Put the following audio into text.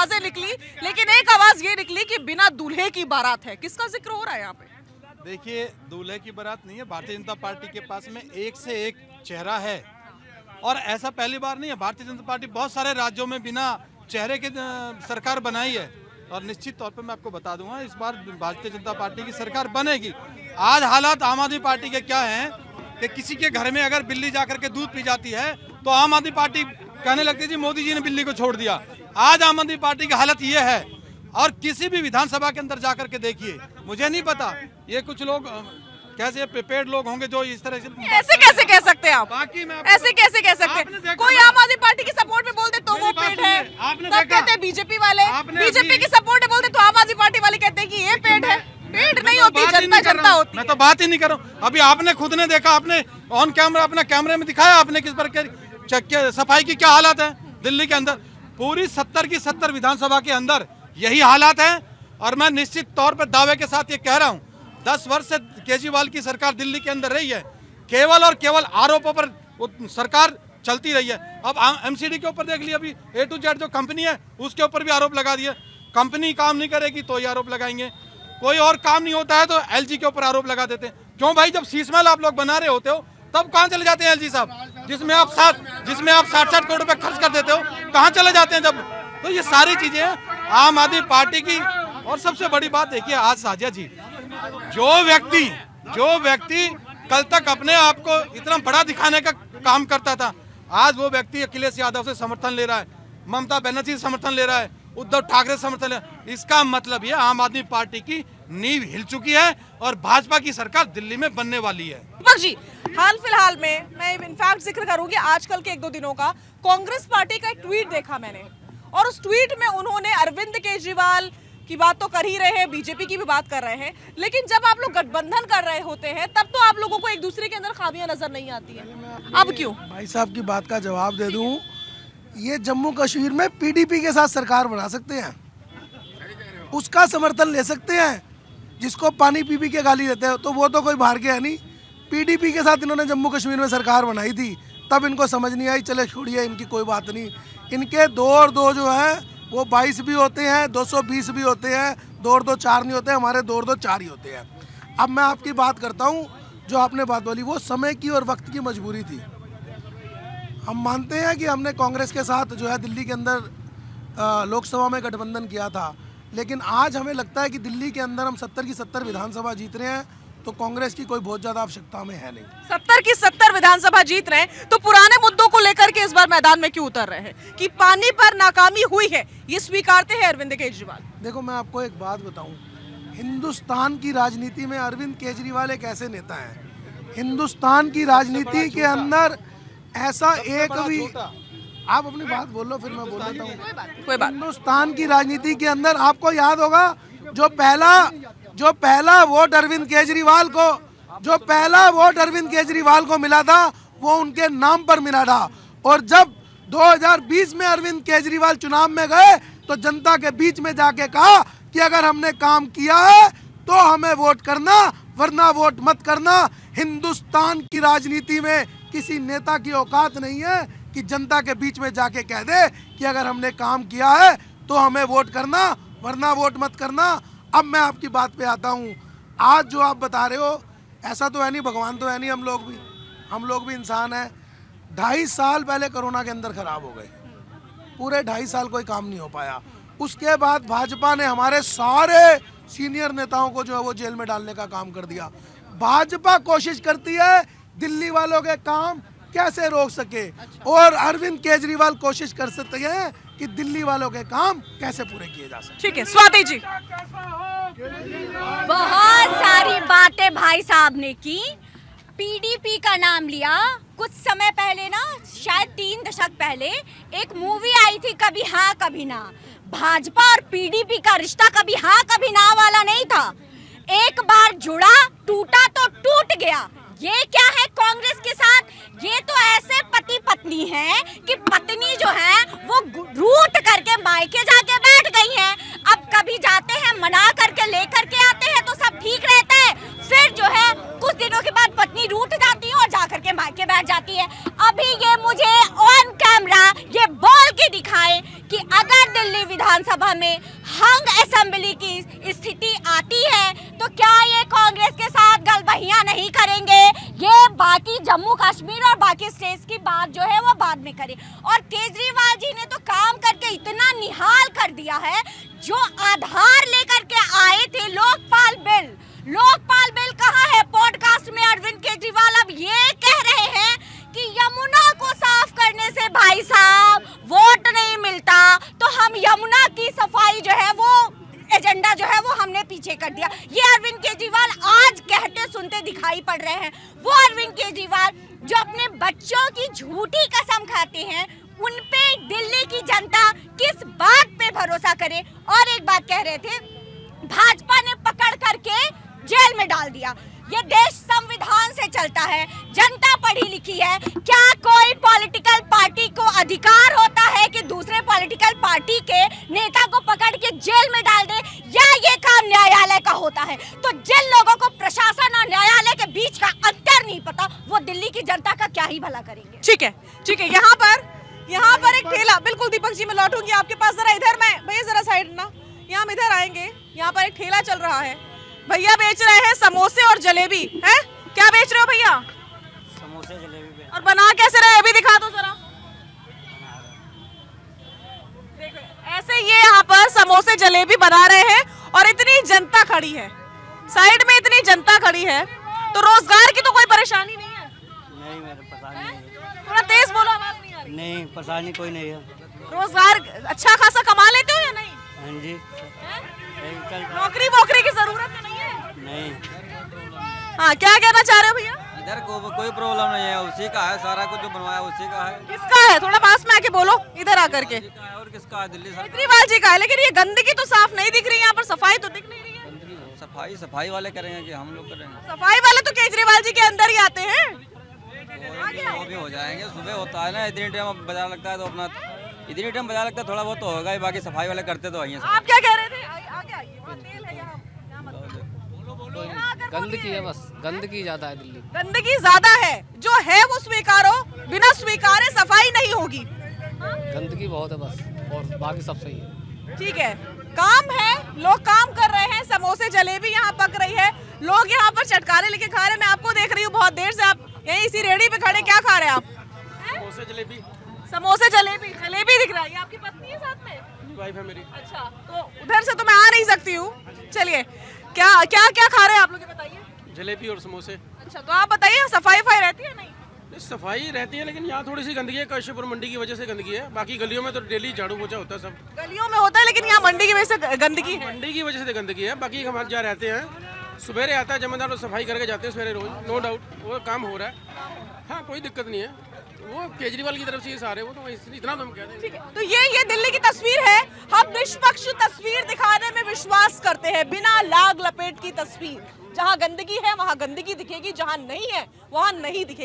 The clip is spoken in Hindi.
आवाजें निकली, लेकिन एक आवाज ये निकली कि बिना दूल्हे की बारात है। किसका जिक्र हो रहा है यहाँ पे? देखिए, दूल्हे की बारात नहीं है। भारतीय जनता पार्टी के पास में एक से एक चेहरा है और ऐसा पहली बार नहीं है। भारतीय जनता पार्टी बहुत सारे राज्यों में बिना चेहरे के सरकार बनाई है और निश्चित तौर पे मैं आपको बता दूंगा इस बार भारतीय जनता पार्टी की सरकार बनेगी। आज हालात आम आदमी पार्टी के क्या हैं कि किसी के घर में अगर बिल्ली जाकर के दूध पी जाती है तो आम आदमी पार्टी कहने लगती है जी मोदी जी ने बिल्ली को छोड़ दिया। आज आम आदमी पार्टी की हालत ये है और किसी भी विधानसभा के अंदर जाकर के देखिए, मुझे नहीं पता ये कुछ लोग कैसे प्रिपेयर्ड लोग होंगे जो इस तरह से ऐसे कैसे कह सकते हैं आप? बाकी मैं ऐसे कैसे कह सकते हैं? कोई आम आदमी पार्टी की सपोर्ट में बोल दे तो वो पेड़ है, तब कहते हैं बीजेपी वाले, बीजेपी की सपोर्ट में बोल दे तो आम आदमी पार्टी वाले कहते हैं कि ये पेड़ है। पेड़ नहीं होती, जनता जनता होती। मैं तो बात ही नहीं कर रहा हूँ। अभी आपने खुद ने देखा, आपने ऑन कैमरा अपना कैमरे में दिखाया आपने किस पर सफाई की क्या हालत है दिल्ली के अंदर। पूरी 70 की 70 विधानसभा के अंदर यही हालात है और मैं निश्चित तौर पर दावे के साथ ये कह रहा हूँ 10 वर्ष से केजरीवाल की सरकार दिल्ली के अंदर रही है, केवल और केवल आरोपों पर सरकार चलती रही है। अब एमसीडी के ऊपर देख लिया, अभी A to Z जो कंपनी है उसके ऊपर भी आरोप लगा दिए। कंपनी काम नहीं करेगी तो ये आरोप लगाएंगे, कोई और काम नहीं होता है तो LG के ऊपर आरोप लगा देते हैं। क्यों भाई, जब शीश महल आप लोग बना रहे होते हो तब कहाँ चले जाते हैं LG साहब, जिसमें आप 60 करोड़ रुपए खर्च कर देते हो, कहाँ चले जाते हैं जब? तो ये सारी चीजें आम आदमी पार्टी की। और सबसे बड़ी बात देखिए, आज साजिया जी, जो व्यक्ति कल तक अपने आप को इतना बड़ा दिखाने का काम करता था, आज वो व्यक्ति अखिलेश यादव से समर्थन ले रहा है, ममता बनर्जी से समर्थन ले रहा है, उद्धव ठाकरे से समर्थन ले रहा है। इसका मतलब ये आम आदमी पार्टी की नींव हिल चुकी है और भाजपा की सरकार दिल्ली में बनने वाली है। दीपक जी, हाल फिलहाल में मैं इनफैक्ट जिक्र करूंगी आजकल के 1-2 दिनों का, कांग्रेस पार्टी का एक ट्वीट देखा मैंने और उस ट्वीट में उन्होंने अरविंद केजरीवाल की बात तो कर ही रहे हैं, बीजेपी की भी बात कर रहे हैं, लेकिन जब आप लोग गठबंधन कर रहे होते हैं तब तो आप लोगों को एक दूसरे के अंदर खामियां नजर नहीं आती है। अब क्यों? भाई साहब की बात का जवाब दे दूं, ये जम्मू कश्मीर में PDP के साथ सरकार बना सकते हैं, उसका समर्थन ले सकते हैं। जिसको पानी पी के गाली देते हो तो वो तो कोई बाहर के है नहीं। PDP के साथ इन्होंने जम्मू कश्मीर में सरकार बनाई थी, तब इनको समझ नहीं आई, चले छोड़िए इनकी कोई बात नहीं। इनके 2 और 2 जो है वो 22 भी होते हैं, 220 भी होते हैं, 2 और 2 4 नहीं होते, हमारे 2 और 2 4 ही होते हैं। अब मैं आपकी बात करता हूँ, जो आपने बात बोली वो समय की और वक्त की मजबूरी थी। हम मानते हैं कि हमने कांग्रेस के साथ जो है दिल्ली के अंदर लोकसभा में गठबंधन किया था, लेकिन आज हमें लगता है कि दिल्ली के अंदर हम 70 की 70 विधानसभा जीत रहे हैं तो कांग्रेस की कोई बहुत ज्यादा आवश्यकता हमें है नहीं। 70 की 70 विधानसभा जीत रहे हैं तो पुराने मुद्दों को लेकर के इस बार मैदान में क्यों उतर रहे हैं कि पानी पर नाकामी हुई है, ये स्वीकारते हैं अरविंद केजरीवाल? देखो, मैं आपको एक बात बताऊं, हिंदुस्तान की राजनीति में अरविंद केजरीवाल एक ऐसे नेता हैं, हिंदुस्तान की राजनीति के अंदर ऐसा एक भी, आप अपनी बात बोल लो फिर मैं बोल देता हूँ। कोई बात। हिंदुस्तान की राजनीति के अंदर आपको याद होगा जो पहला वोट अरविंद केजरीवाल को, जो पहला वोट अरविंद केजरीवाल को मिला था वो उनके नाम पर मिला था। और जब 2020 में अरविंद केजरीवाल चुनाव में गए तो जनता के बीच में जाके कहा कि अगर हमने काम किया है तो हमें वोट करना, वरना वोट मत करना। हिंदुस्तान की राजनीति में किसी नेता की औकात नहीं है कि जनता के बीच में जाके कह दे कि अगर हमने काम किया है तो हमें वोट करना, वरना वोट मत करना। अब मैं आपकी बात पे आता हूँ, आज जो आप बता रहे हो ऐसा तो है नहीं, भगवान तो है नहीं, हम लोग भी इंसान हैं। 2.5 साल पहले कोरोना के अंदर खराब हो गए, पूरे 2.5 साल कोई काम नहीं हो पाया। उसके बाद भाजपा ने हमारे सारे सीनियर नेताओं को जो है वो जेल में डालने का काम कर दिया। भाजपा कोशिश करती है दिल्ली वालों के काम कैसे रोक सके और अरविंद केजरीवाल कोशिश कर सकते हैं कि दिल्ली वालों के काम कैसे पूरे किए जा सके। ठीक है, स्वाति जी। बहुत सारी बातें भाई साहब ने की, PDP का नाम लिया। कुछ समय पहले ना, शायद 3 दशक पहले एक मूवी आई थी, कभी हाँ कभी ना। भाजपा और PDP का रिश्ता कभी हाँ कभी ना वाला नहीं था, एक बार जुड़ा टूटा तो टूट गया। ये क्या है कांग्रेस के साथ? ये तो ऐसे पति पत्नी हैं कि पत्नी जो है वो रूठ करके मायके जाके बैठ गई हैं। अब कभी जाते हैं मना करके लेकर के आते हैं तो सब ठीक रहता है, फिर जो है कुछ दिनों के बाद पत्नी रूठ जाती है और जाकर के मायके बैठ जाती है। अभी ये मुझे ऑन कैमरा ये बोल के दिखाए कि अगर दिल्ली विधान विधानसभा में हंग असेंबली की स्थिति आती है तो क्या ये कांग्रेस के साथ गलबहियां नहीं करेंगे? ये बाकी जम्मू कश्मीर और बाकी स्टेट्स की बात जो है वो बाद में करें। और केजरीवाल जी ने तो काम करके इतना निहाल कर दिया है, जो आधार लेकर के आए थे लोकपाल बिल कहाँ है? पॉडकास्ट में अरविंद केजरीवाल अब ये कह रहे हैं कि यमुना को साफ करने से भाई साहब वोट नहीं मिलता, तो हम यमुना की सफाई जो है वो एजेंडा जो है वो हमने पीछे कर दिया। ये अरविंद केजरीवाल आज कहते सुनते दिखाई पड़ रहे हैं। वो अरविंद केजरीवाल जो अपने बच्चों की झूठी कसम खाते हैं, उन पे दिल्ली की जनता किस बात पे भरोसा करे? और एक बात कह रहे थे, भाजपा ने पकड़ करके जेल में डाल दिया। ये देश संविधान से चलता है, जनता पढ़ी लिखी है। क्या कोई पॉलिटिकल पार्टी को अधिकार होता है कि दूसरे पॉलिटिकल पार्टी के नेता को पकड़ के जेल में डाल दे, या ये काम न्यायालय का होता है? तो जिन लोगों को प्रशासन और न्यायालय के बीच का अंतर नहीं पता, वो दिल्ली की जनता का क्या ही भला करेंगे। ठीक है, यहाँ पर एक ठेला, बिल्कुल दीपक जी मैं लौटूंगी आपके पास, जरा इधर मैं भैया जरा साइड ना, यहाँ हम इधर आएंगे। यहाँ पर एक ठेला चल रहा है, भैया बेच रहे हैं समोसे और जलेबी, हैं? क्या बेच रहे हो भैया? समोसे जलेबी। और बना कैसे रहे अभी दिखा दो जरा। देखो ऐसे ये यहाँ पर समोसे जलेबी बना रहे हैं और इतनी जनता खड़ी है, साइड में इतनी जनता खड़ी है, तो रोजगार की तो कोई परेशानी नहीं है? नहीं, मेरे परेशानी नहीं है। थोड़ा तेज बोलो, आवाज नहीं आ रही। नहीं, परेशानी कोई नहीं है। रोजगार अच्छा खासा कमा लेते हो या नहीं? हाँ जी, नौकरी वोकरी की जरूरत तो नहीं है? नहीं। हाँ, क्या कहना चाह रहे हो भैया? इधर कोई प्रॉब्लम नहीं है, उसी का है, सारा कुछ जो बनवाया उसी का है। किसका है? थोड़ा पास में आके बोलो, इधर आकर के। उसी का है और किसका है? दिल्ली सरकार। केजरीवाल जी का है, लेकिन ये गंदगी तो साफ नहीं दिख रही, यहाँ पर सफाई तो दिख नहीं रही है। सफाई वाले करेंगे कि हम लोग करेंगे? सफाई वाले तो केजरीवाल जी के अंदर ही आते हैं। वो भी हो जाएंगे, सुबह होता है ना, इतनी टाइम बाजार लगता है तो अपना इतनी टाइम बाजार लगता है, थोड़ा बहुत तो होगा ही, बाकी सफाई वाले करते तो आइए। आप क्या कह रहे थे? आगे आइए, वहाँ तेल है यहाँ गंदगी है, बस गंदगी ज्यादा है दिल्ली। गंदगी ज्यादा है, जो है वो स्वीकारो, बिना स्वीकारे सफाई नहीं होगी। गंदगी बहुत है बस, और बाकी सब सही है। ठीक है, काम है, लोग काम कर रहे हैं, समोसे जलेबी यहाँ पक रही है, लोग यहाँ पर चटकारे लेके खा रहे हैं। मैं आपको देख रही हूँ बहुत देर से, आप यहीं इसी रेडी पे खड़े, क्या खा रहे हैं आप? समोसे जलेबी दिख रहा है। ये आपकी पत्नी है साथ में? वाइफ है मेरी। अच्छा, तो उधर से तो मैं आ नहीं सकती हूँ। चलिए, क्या खा रहे हैं आप लोग, बताइए। जलेबी और समोसे। अच्छा, तो आप बताइए, सफाई रहती है नहीं? सफाई रहती है, लेकिन यहाँ थोड़ी सी गंदगी है, कश्यपुर मंडी की वजह से गंदगी है। बाकी गलियों में तो डेली झाड़ू पोछा होता है सब। गलियों में होता है, लेकिन यहाँ मंडी की वजह से गंदगी है। मंडी की वजह से गंदगी है। बाकी हम जहाँ रहते हैं, सवेरे आता है जमींदार, तो सफाई करके जाते हैं सवेरे रोज, नो डाउट वो काम हो रहा है। हाँ, कोई दिक्कत नहीं है, वो केजरीवाल की तरफ से ये सारे, वो तो इतना तो हम कह रहे हैं। तो ये दिल्ली की तस्वीर है। हम निष्पक्ष तस्वीर दिखाने में विश्वास करते हैं, बिना लाग लपेट की तस्वीर। जहां गंदगी है वहां गंदगी दिखेगी, जहां नहीं है वहां नहीं दिखेगी।